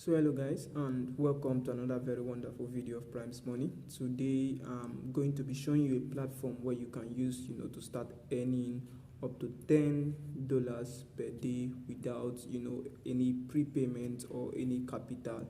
So hello guys, and welcome to another very wonderful video of Prime's Money. Today I'm going to be showing you a platform where you can use to start earning up to $10 per day without any prepayment or any capital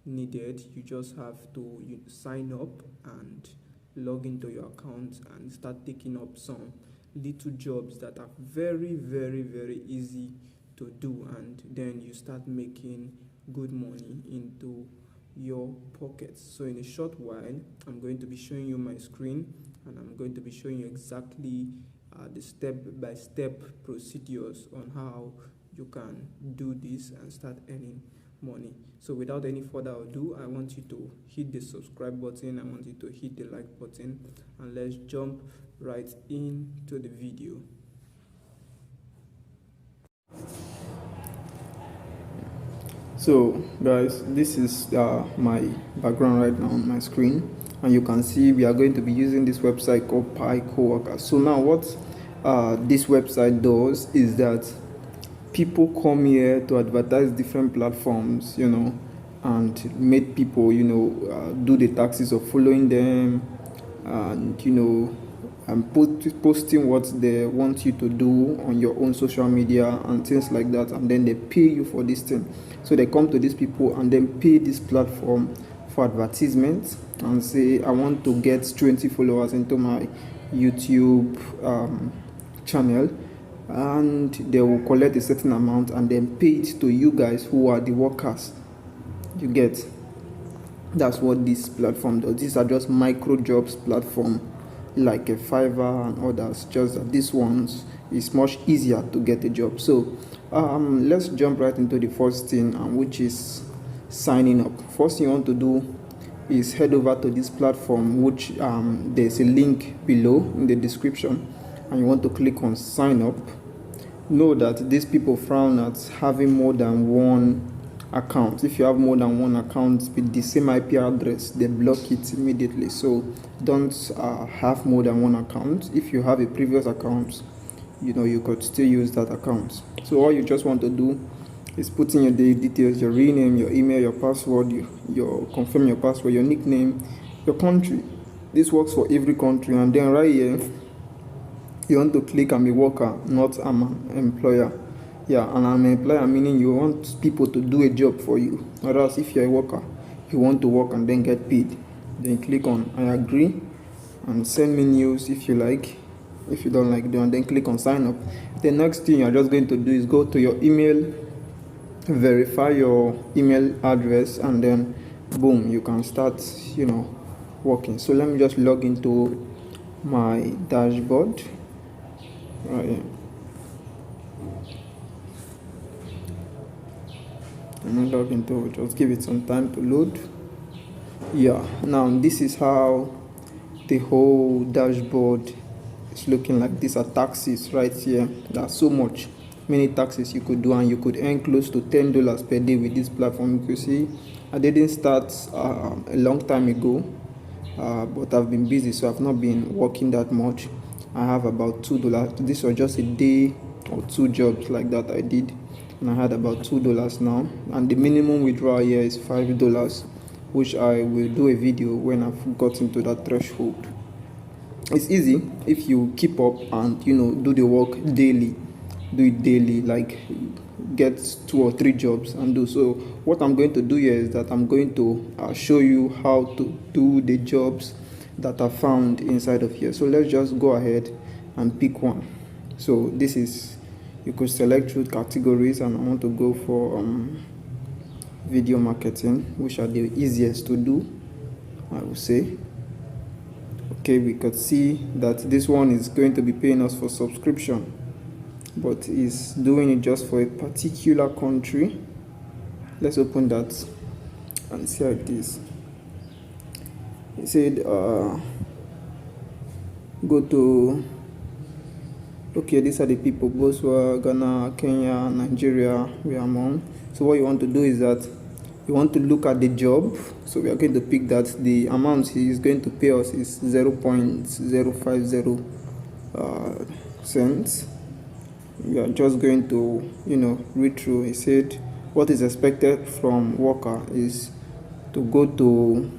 needed. You just have to sign up and log into your account and start taking up some little jobs that are very easy to do, and then you start making good money into your pockets. So in a short while I'm going to be showing you my screen, and I'm going to be showing you exactly the step-by-step procedures on how you can do this and start earning money. So without any further ado, I want you to hit the subscribe button, I want you to hit the like button, and let's jump right into the video. So guys, this is my background right now on my screen, and you can see we are going to be using this website called Picoworkers. So now what this website does is that people come here to advertise different platforms, and make people do the taxes of following them, and and posting what they want you to do on your own social media and things like that, and then they pay you for this thing. So they come to these people and then pay this platform for advertisements and say, I want to get 20 followers into my YouTube channel, and they will collect a certain amount and then pay it to you guys who are the workers. You get? That's what this platform does. These are just micro jobs platform like a Fiverr and others, just that this one's is much easier to get a job. So let's jump right into the first thing, which is signing up. First thing you want to do is head over to this platform, which there's a link below in the description, and you want to click on sign up. Know that these people frown at having more than one account. If you have more than one account with the same IP address, they block it immediately. So don't have more than one account. If you have a previous account, you could still use that account. So all you just want to do is put in your details, your real name, your email, your password, your confirm your password, your nickname, your country. This works for every country. And then right here you want to click I'm a worker, not I'm an employer. Yeah, and I'm an employer, meaning you want people to do a job for you. Whereas if you're a worker, you want to work and then get paid. Then click on I agree and send me news if you like. If you don't like, do, and then click on sign up. The next thing you're just going to do is go to your email, verify your email address, and then boom, you can start working. So let me just log into my dashboard right here. I'm log into, just give it some time to load. Yeah, now this is how the whole dashboard is looking like. These are taxes right here. There's so many taxes you could do, and you could earn close to $10 per day with this platform. You can see I didn't start a long time ago, but I've been busy, so I've not been working that much. I have about $2. This was just a day or two jobs like that I did, and I had about $2 now, and the minimum withdrawal here is $5, which I will do a video when I've gotten to that threshold. It's easy if you keep up and do the work daily. Do it daily, like get 2 or 3 jobs and do. So what I'm going to do here is that I'm going to show you how to do the jobs that are found inside of here. So let's just go ahead and pick one. So this is, you could select through categories, and I want to go for video marketing, which are the easiest to do, I would say. Okay, we could see that this one is going to be paying us for subscription, but is doing it just for a particular country. Let's open that and see how it is. It said go to, okay, these are the people: Botswana, Ghana, Kenya, Nigeria, we are among. So what you want to do is that you want to look at the job. So we are going to pick that the amount he is going to pay us is 0.050 cents. We are just going to read through. He said what is expected from worker is to go to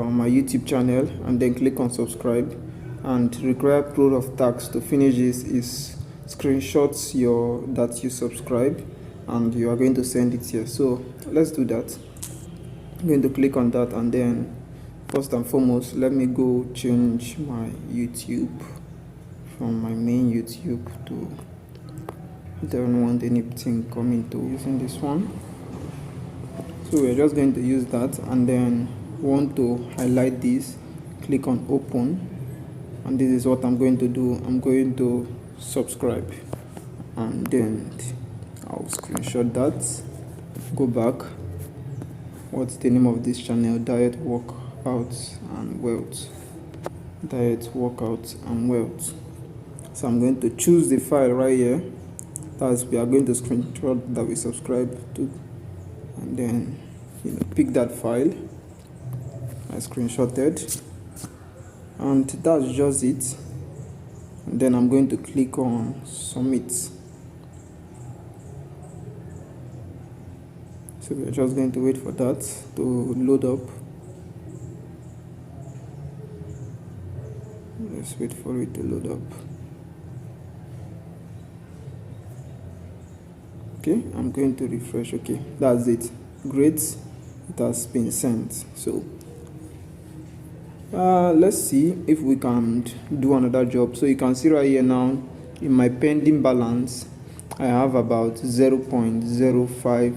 my YouTube channel and then click on subscribe, and required proof of tax to finish this is screenshots that you subscribe, and you are going to send it here. So let's do that. I'm going to click on that, and then first and foremost, let me go change my YouTube from my main YouTube to, don't want anything coming to using this one. So we're just going to use that, and then want to highlight this, click on open, and this is what I'm going to do. I'm going to subscribe, and then I'll screenshot that, go back. What's the name of this channel? Diet, Workouts and Wealth. Diet, Workouts and Wealth. So I'm going to choose the file right here. That's we are going to screenshot that we subscribe to, and then pick that file I screenshotted, and that's just it. And then I'm going to click on submit. So we're just going to wait for that to load up. Let's wait for it to load up. Okay, I'm going to refresh. Okay, that's it. Great, it has been sent. So let's see if we can do another job. So you can see right here now in my pending balance, I have about 0.050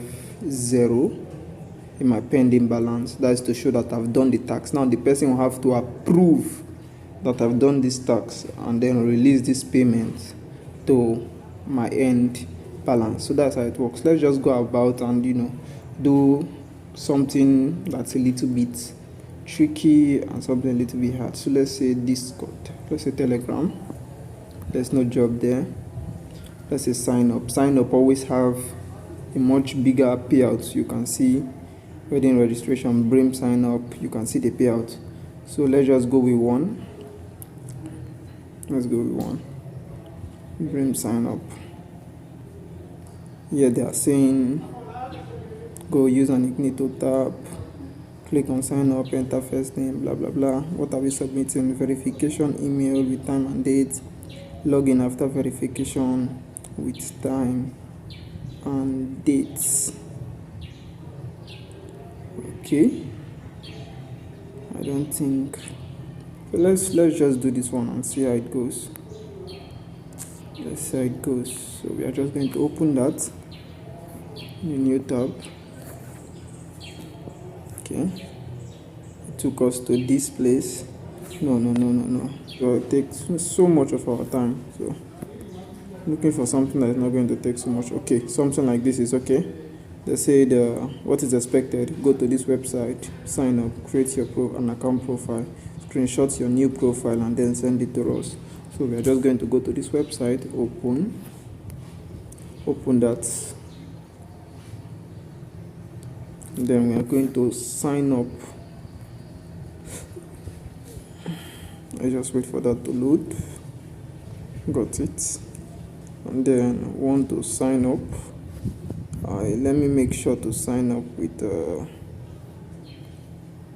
in my pending balance. That's to show that I've done the tax. Now the person will have to approve that I've done this tax and then release this payment to my end balance. So that's how it works. Let's just go about and do something that's a little bit tricky and something a little bit hard. So let's say Discord, let's say Telegram. There's no job there. Let's say sign up always have a much bigger payout. You can see wedding registration, Brim sign up, you can see the payout. So let's just go with one. Let's go with one. Brim sign up. Here they are saying go use an Ignito tab, click on sign up, enter first name, blah blah blah. What are we submitting? Verification email with time and date, login after verification with time and dates. Okay, I don't think, but let's just do this one and see how it goes. Let's see how it goes. So we are just going to open that in a new tab. Okay, it took us to this place. No. So it takes so much of our time. So looking for something that is not going to take so much. Okay, something like this is okay. They say what is expected. Go to this website, sign up, create your an account profile, screenshot your new profile, and then send it to us. So we are just going to go to this website, open that, and then we are going to sign up. I just wait for that to load. Got it. And then want to sign up. Let me make sure to sign up with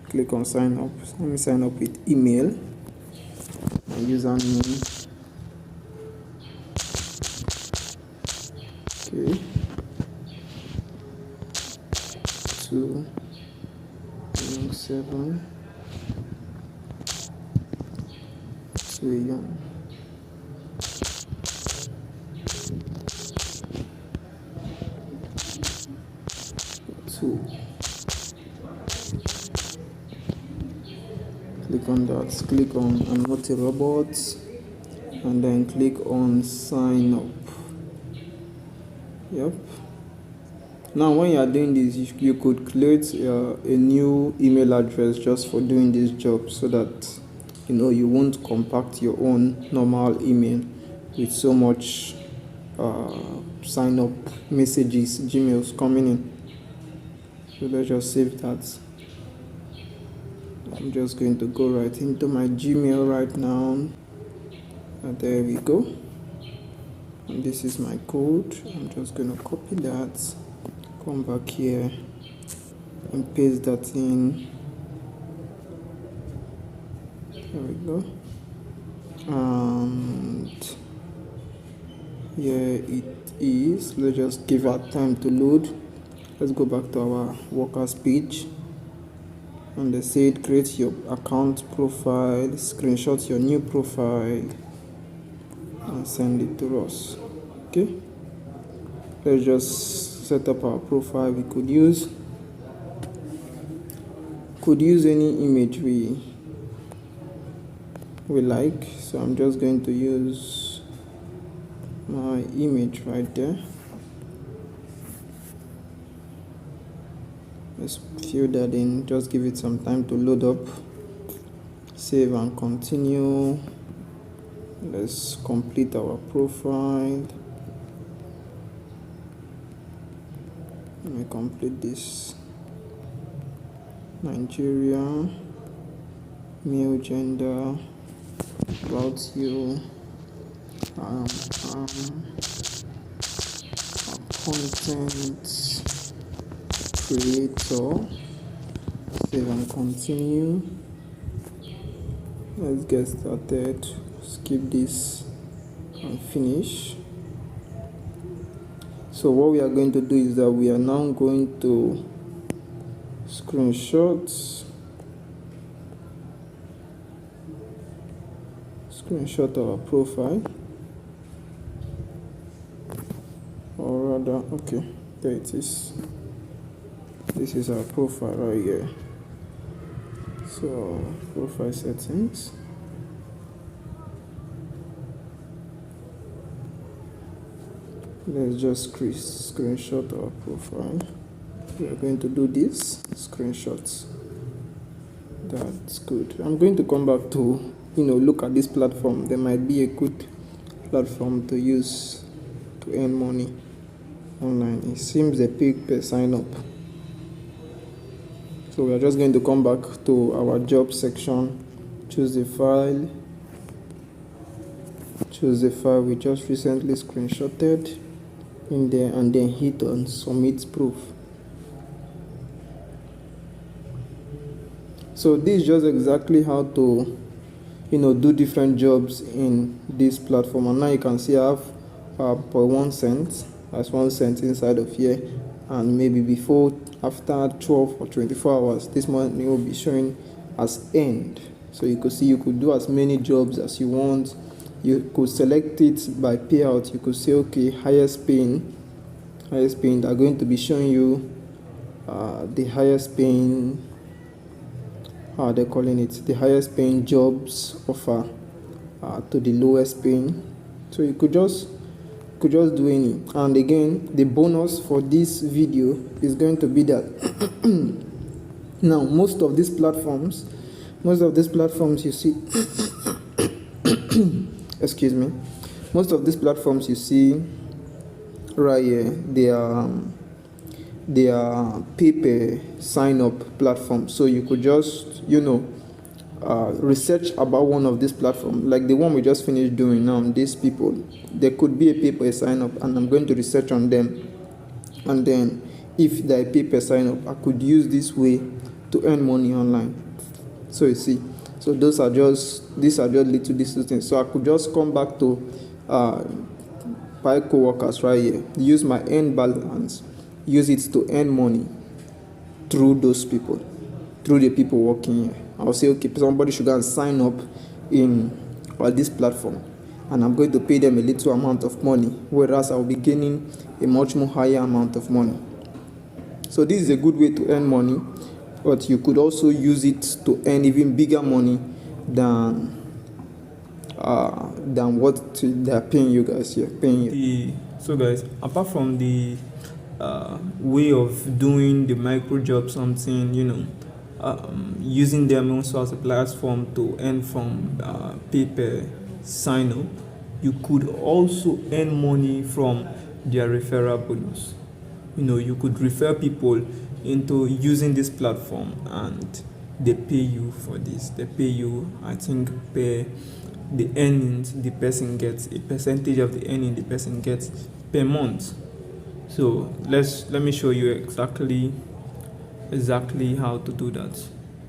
click on sign up. Let me sign up with email and username. Okay, 217 2. Click on that, click on I'm not a robot, and then click on sign up. Yep. Now when you are doing this, you could create a new email address just for doing this job, so that you won't compact your own normal email with so much sign up messages, Gmails coming in. So let's just save that. I'm just going to go right into my Gmail right now, and there we go. and this is my code. I'm just going to copy that, come back here and paste that in. There we go. And here it is. Let's just give it time to load. Let's go back to our workers page, and they said create your account profile, screenshot your new profile and send it to us. Okay, let's just set up our profile. We could use any image we like, so I'm just going to use my image right there. Let's fill that in, just give it some time to load up. Save and continue. Let's complete our profile. Let me complete this. Nigeria, male, gender, about you, content creator. Save and continue. Let's get started. Skip this and finish. So what we are going to do is that we are now going to screenshot our profile, or rather, okay, there it is. This is our profile right here. So profile settings, let's just screenshot our profile. We are going to do this screenshots. That's good. I'm going to come back to look at this platform. There might be a good platform to use to earn money online. It seems they pay per sign up. So we are just going to come back to our job section, choose the file we just recently screenshotted in there, and then hit on submit proof. So this is just exactly how to do different jobs in this platform. And now you can see I have per 1 cent, as 1 cent inside of here, and maybe after 12 or 24 hours this money will be showing as earned. So you could see you could do as many jobs as you want. You could select it by payout. You could say, okay, highest paying, they're going to be showing you the highest paying, how they're calling it, the highest paying jobs offer to the lowest paying. So you could just do any. And again, the bonus for this video is going to be that now most of these platforms you see excuse me, most of these platforms you see right here, they are pay per sign up platforms. So you could just research about one of these platforms, like the one we just finished doing now. These people, there could be a pay per sign up, and I'm going to research on them, and then if they pay per sign up, I could use this way to earn money online. So you see, so these are just little things. So I could just come back to Picoworkers right here, use my earn balance, use it to earn money through those people, through the people working here. I'll say, okay, somebody should go and sign up in this platform, and I'm going to pay them a little amount of money, whereas I'll be gaining a much more higher amount of money. So this is a good way to earn money, but you could also use it to earn even bigger money than what they're paying you guys here. So guys, apart from the way of doing the micro job, something, using them also as a platform to earn from pay per sign up, you could also earn money from their referral bonus. You could refer people into using this platform, and they pay you for this. They pay you, I think, per the earnings the person gets, a percentage of the earning the person gets per month. So let me show you exactly how to do that.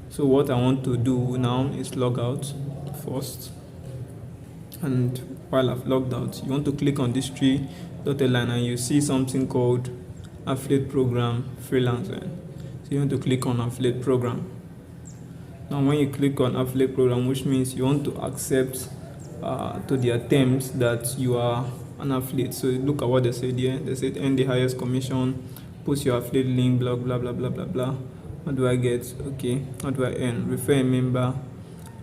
So what I want to do now is log out first, and while I've logged out, you want to click on this three dotted line and you see something called affiliate program freelancer. So you want to click on affiliate program. Now when you click on affiliate program, which means you want to accept to the attempts that you are an affiliate. So look at what they said here. They said earn the highest commission, post your affiliate link, blah blah blah blah blah blah. What do I get? Okay, what do I earn? Refer a member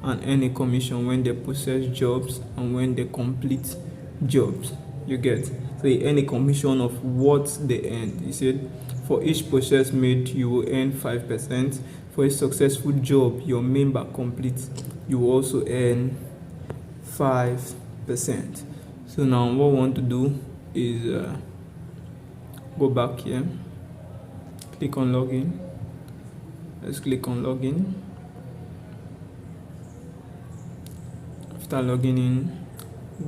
and earn a commission when they process jobs and when they complete jobs. You get? So you earn a commission of what they earned. You said for each process made, you will earn 5%. For a successful job your member completes, you will also earn 5%. So now what we want to do is go back here, click on login. Let's click on login. After logging in,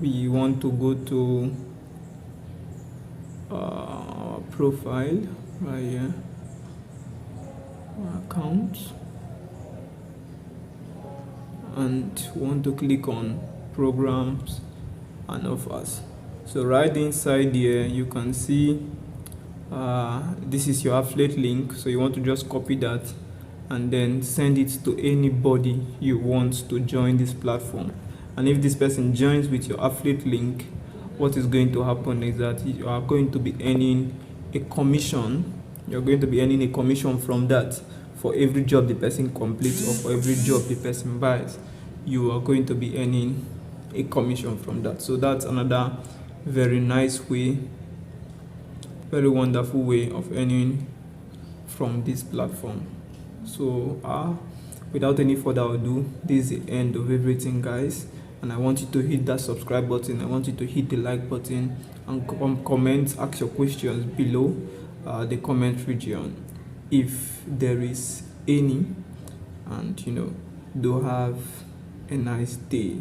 we want to go to our profile right here, account, and want to click on programs and offers. So right inside here you can see this is your affiliate link, so you want to just copy that and then send it to anybody you want to join this platform. And if this person joins with your affiliate link, what is going to happen is that you are going to be earning a commission. You're going to be earning a commission from that. For every job the person completes or for every job the person buys, you are going to be earning a commission from that. So that's another very nice way, very wonderful way of earning from this platform. So without any further ado, this is the end of everything, guys, and I want you to hit that subscribe button. I want you to hit the like button and comment, ask your questions below the comment region if there is any, and do have a nice day.